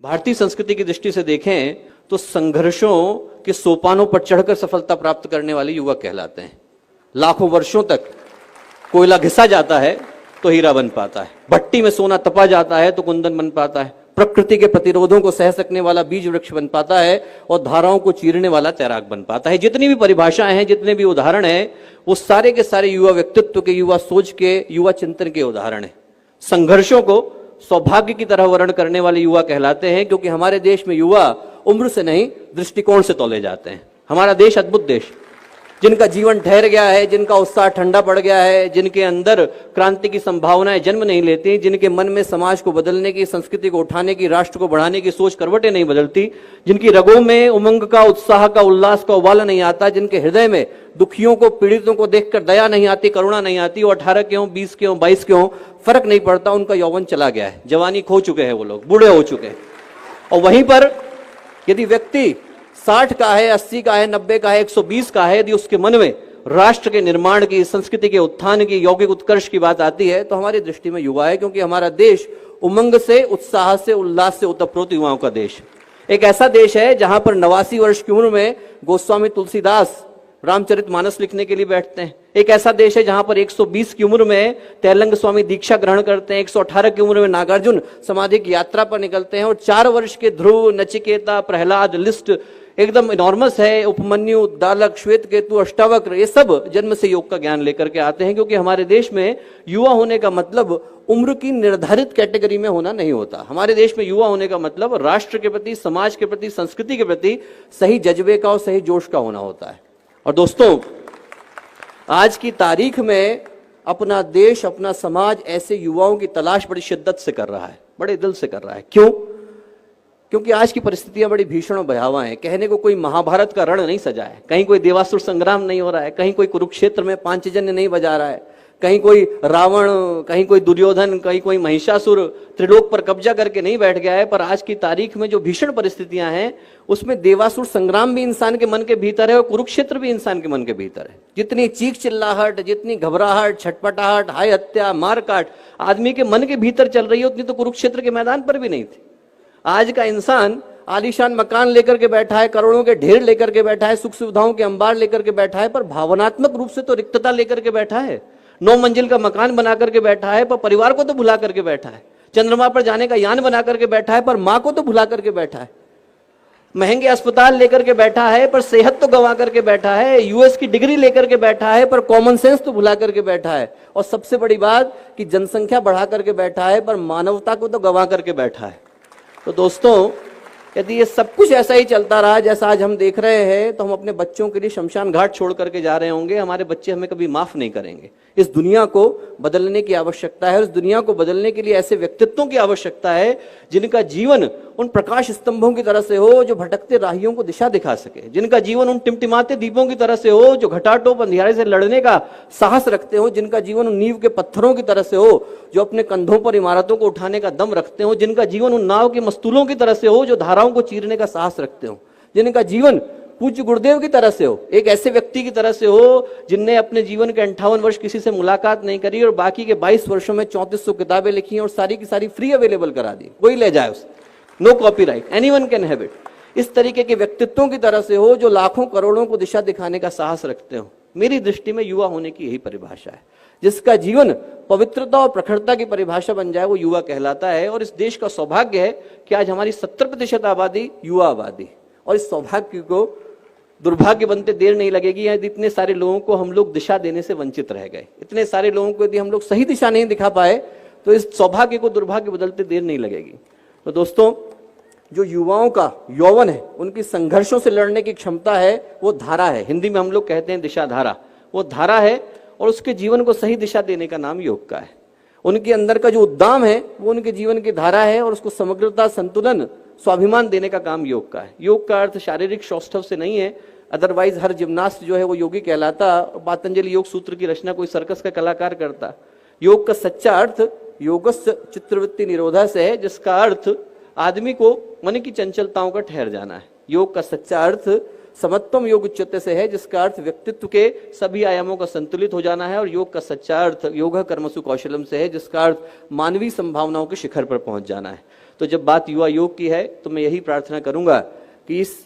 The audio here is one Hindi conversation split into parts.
भारतीय संस्कृति की दृष्टि से देखें तो संघर्षों के सोपानों पर चढ़कर सफलता प्राप्त करने वाले युवा कहलाते हैं। लाखों वर्षों तक कोयला घिसा जाता है तो हीरा बन पाता है, भट्टी में सोना तपा जाता है तो कुंदन बन पाता है, प्रकृति के प्रतिरोधों को सह सकने वाला बीज वृक्ष बन पाता है और धाराओं को चीरने वाला तैराक बन पाता है। जितनी भी परिभाषाएं हैं, जितने भी उदाहरण हैं, वो सारे के सारे युवा व्यक्तित्व के, युवा सोच के, युवा चिंतन के उदाहरण हैं। संघर्षों को सौभाग्य की तरह वर्ण करने वाले युवा कहलाते हैं, क्योंकि हमारे देश में युवा उम्र से नहीं दृष्टिकोण से तौले जाते हैं। हमारा देश अद्भुत देश, जिनका जीवन ठहर गया है, जिनका उत्साह ठंडा पड़ गया है, जिनके अंदर क्रांति की संभावनाएं जन्म नहीं लेती, जिनके मन में समाज को बदलने की, संस्कृति को उठाने की, राष्ट्र को बढ़ाने की सोच करवटें नहीं बदलती, जिनकी रगों में उमंग का, उत्साह का, उल्लास का उबाल नहीं आता, जिनके हृदय में दुखियों को, पीड़ितों को देखकर दया नहीं आती, करुणा नहीं आती, वो 18 के हों, 20 के हों, 22 के हों, फर्क नहीं पड़ता, उनका यौवन चला गया है, जवानी खो चुके हैं, वो लोग बूढ़े हो चुके हैं। और वहीं पर यदि व्यक्ति 60 का है, 80 का है, 90 का है, 120 का है, यदि उसके मन में राष्ट्र के निर्माण की, संस्कृति के उत्थान की, यौगिक उत्कर्ष की बात आती है, तो हमारी दृष्टि में युवा है, क्योंकि हमारा देश उमंग से, उत्साह से, उल्लास से ओतप्रोत युवाओं का देश। एक ऐसा देश है जहां पर 89 वर्ष की उम्र में गोस्वामी तुलसीदास रामचरितमानस लिखने के लिए बैठते हैं। एक ऐसा देश है जहां पर 120 की उम्र में तैलंग स्वामी दीक्षा ग्रहण करते हैं, 118 की उम्र में नागार्जुन समाधि की यात्रा पर निकलते हैं, और 4 वर्ष के ध्रुव, नचिकेता, प्रहलाद, लिस्ट एकदम इनॉर्मस है, उपमन्यु, दालक, श्वेत केतु, अष्टावक्र, ये सब जन्म से योग का ज्ञान लेकर के आते हैं। क्योंकि हमारे देश में युवा होने का मतलब उम्र की निर्धारित कैटेगरी में होना नहीं होता। हमारे देश में युवा होने का मतलब राष्ट्र के प्रति, समाज के प्रति, संस्कृति के प्रति सही जज्बे का और सही जोश का होना होता है। और दोस्तों, आज की तारीख में अपना देश, अपना समाज ऐसे युवाओं की तलाश बड़ी शिद्दत से कर रहा है, बड़े दिल से कर रहा है। क्यों? क्योंकि आज की परिस्थितियां बड़ी भीषण और भयावह हैं। कहने को कोई महाभारत का रण नहीं सजा है, कहीं कोई देवासुर संग्राम नहीं हो रहा है, कहीं कोई कुरुक्षेत्र में पांचजन्य नहीं बजा रहा है, कहीं कोई रावण, कहीं कोई दुर्योधन, कहीं कोई महिषासुर त्रिलोक पर कब्जा करके नहीं बैठ गया है। पर आज की तारीख में जो भीषण परिस्थितियां हैं, उसमें देवासुर संग्राम भी इंसान के मन के भीतर है और कुरुक्षेत्र भी इंसान के मन के भीतर है। जितनी चीख चिल्लाहट, जितनी घबराहट, छटपटाहट, हाय हत्या, मारकाट आदमी के मन के भीतर चल रही है, उतनी तो कुरुक्षेत्र के मैदान पर भी नहीं थी। आज का इंसान आलीशान मकान लेकर के बैठा है, करोड़ों के ढेर लेकर के बैठा है, सुख सुविधाओं के अंबार लेकर के बैठा है, पर भावनात्मक रूप से तो रिक्तता लेकर के बैठा है। 9 मंजिल का मकान बना करके बैठा है, पर परिवार को तो भुला करके बैठा है। चंद्रमा पर जाने का यान बना करके बैठा है, पर मां को तो भुला करके बैठा है। महंगे अस्पताल लेकर के बैठा है, पर सेहत तो गंवा करके बैठा है। यूएस की डिग्री लेकर के बैठा है, पर कॉमन सेंस तो भुला करके बैठा है। और सबसे बड़ी बात कि जनसंख्या बढ़ा करके बैठा है, पर मानवता को तो गंवा करके बैठा है। तो दोस्तों, यदि ये सब कुछ ऐसा ही चलता रहा जैसा आज हम देख रहे हैं, तो हम अपने बच्चों के लिए शमशान घाट छोड़ करके जा रहे होंगे। हमारे बच्चे हमें कभी माफ नहीं करेंगे। इस दुनिया को बदलने की आवश्यकता है, और इस दुनिया को बदलने के लिए ऐसे व्यक्तित्वों की आवश्यकता है जिनका जीवन उन प्रकाश स्तंभों की तरह से हो जो भटकते राहियों को दिशा दिखा सके, जिनका जीवन उन टिमटिमाते दीपों की तरह से हो जो घटाटोप अंधियारे से लड़ने का साहस रखते हो, जिनका जीवन उन नींव के पत्थरों की तरह से हो जो अपने कंधों पर इमारतों को उठाने का दम रखते हो, जिनका जीवन उन नाव के मस्तूलों की तरह से हो जो धाराओं को चीरने का साहस रखते हो, जिनका जीवन पूज्य गुरुदेव की तरह से हो, एक ऐसे व्यक्ति की तरह से हो जिनने अपने जीवन के 58 वर्ष किसी से मुलाकात नहीं करी और बाकी के 22 वर्षों में 3400 किताबें लिखी और सारी की सारी फ्री अवेलेबल करा दी, कोई ले जाए उसे, no copyright, anyone can have it. इस तरीके के व्यक्तित्वों की तरह से हो जो लाखों करोड़ों को दिशा दिखाने का साहस रखते हो। मेरी दृष्टि में युवा होने की यही परिभाषा है। जिसका जीवन पवित्रता और प्रखरता की परिभाषा बन जाए, वो युवा कहलाता है। और इस देश का सौभाग्य है कि आज हमारी 70% आबादी युवा आबादी, और इस सौभाग्य को दुर्भाग्य बनते देर नहीं लगेगी। यदि इतने सारे लोगों को हम लोग दिशा देने से वंचित रह गए, इतने सारे लोगों को यदि हम लोग सही दिशा नहीं दिखा पाए, तो इस सौभाग्य को दुर्भाग्य बदलते देर नहीं लगेगी। तो दोस्तों, जो युवाओं का यौवन है, उनकी संघर्षों से लड़ने की क्षमता है, वो धारा है। हिंदी में हम लोग कहते हैं दिशा धारा, वो धारा है, और उसके जीवन को सही दिशा देने का नाम योग का है। उनके अंदर का जो उद्दाम है, वो उनके जीवन की धारा है, और उसको समग्रता, संतुलन, स्वाभिमान देने का काम योग का है। योग का अर्थ शारीरिक सौष्ठव से नहीं है, अदरवाइज हर जिम्नास्ट जो है वो योगी कहलाता। पतंजलि योग सूत्र की रचना कोई सर्कस का कलाकार करता। योग का सच्चा अर्थ योगस्य चित्तवृत्ति निरोधा से है, जिसका अर्थ आदमी को मन की चंचलताओं का ठहर जाना है। योग का सच्चा अर्थ समत्वम योग उच्चते से है, जिसका अर्थ व्यक्तित्व के सभी आयामों का संतुलित हो जाना है। और योग का सच्चा अर्थ योग कर्मसु कौशलम से है, जिसका अर्थ मानवीय संभावनाओं के शिखर पर पहुंच जाना है। तो जब बात युवा योग की है तो मैं यही प्रार्थना करूंगा कि इस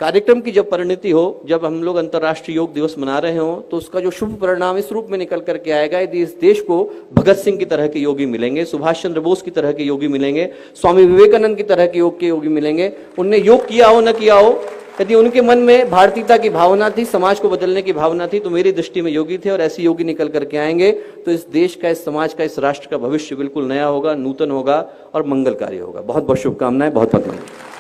कार्यक्रम की जब परिणति हो, जब हम लोग अंतर्राष्ट्रीय योग दिवस मना रहे हो, तो उसका जो शुभ परिणाम इस रूप में निकल करके आएगा, यदि इस देश को भगत सिंह की तरह के योगी मिलेंगे, सुभाष चंद्र बोस की तरह के योगी मिलेंगे, स्वामी विवेकानंद की तरह के योगी मिलेंगे, उनने योग किया हो न किया हो, यदि उनके मन में भारतीयता की भावना थी, समाज को बदलने की भावना थी, तो मेरी दृष्टि में योगी थे और ऐसे योगी निकल करके आएंगे तो इस देश का, इस समाज का, इस राष्ट्र का भविष्य बिल्कुल नया होगा, नूतन होगा और मंगलकारी होगा। बहुत बहुत शुभकामनाएं, बहुत बहुत धन्यवाद।